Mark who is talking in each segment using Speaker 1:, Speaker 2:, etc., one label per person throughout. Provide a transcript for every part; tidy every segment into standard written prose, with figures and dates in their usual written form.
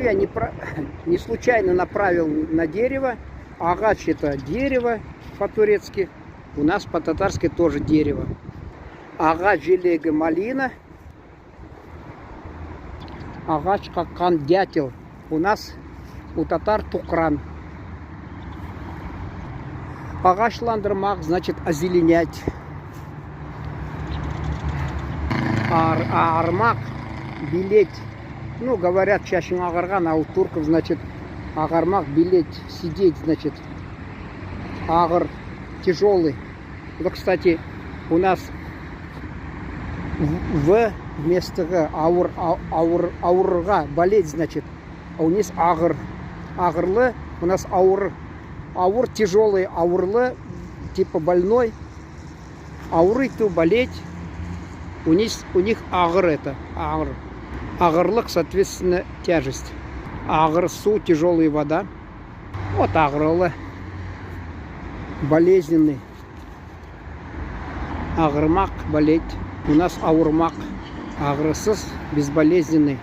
Speaker 1: Я не случайно направил на дерево. Агач — это дерево по-турецки. У нас по-татарски тоже дерево. Агач желега малина. Агач какан дятел. У нас у татар тукран. Агачландырмак значит озеленять. Армак белеть. Ну, говорят чаще агарган, а у турков значит агармак белеть, сидеть, значит. Агар тяжелый. Вот, кстати, у нас в вместо г аурга болеть, значит. А у нас агар. Агарлы у нас аур. Аур тяжелый, аурлы типа больной. Ауры то болеть. У них агр это. Агр. Агрлык, соответственно, тяжесть. Агр су, тяжелая вода. Вот агрлы. Болезненный. Агрмак болеть. У нас аурмак. Агрсыз безболезненный.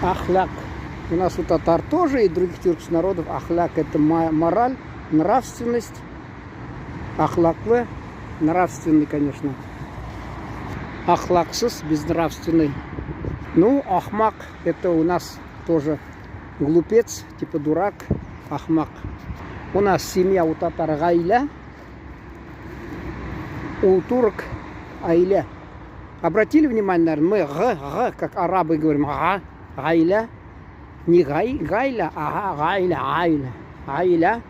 Speaker 1: Ахляк. У нас у татар тоже и других тюркских народов ахляк — это мораль, нравственность. Ахлаклы — нравственный, конечно. Ахлаксыз — безнравственный. Ну, ахмак — это у нас тоже глупец, типа дурак, ахмак. У нас семья у татар гайля, у турок айля. Обратили внимание, наверное, мы как арабы говорим, гайля. Не гайля, а гайля.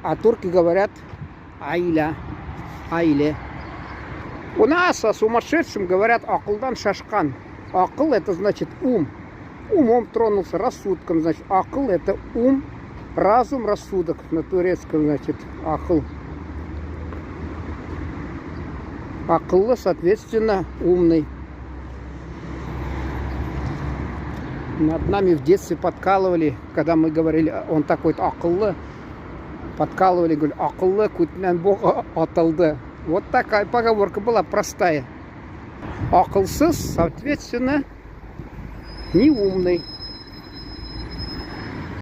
Speaker 1: А турки говорят айля, айле. У нас о сумасшедшем говорят акылдан шашкан. Акыл — это значит ум. Умом тронулся, рассудком, значит. Акыл — это ум, разум, рассудок. На турецком, значит, акыл. Акыллы, соответственно, умный. Над нами в детстве подкалывали, когда мы говорили, он такой-то акыллы. Подкалывали, говорили, акыллы кутнан бог аталды. Вот такая поговорка была простая. Акылсыз, соответственно, неумный.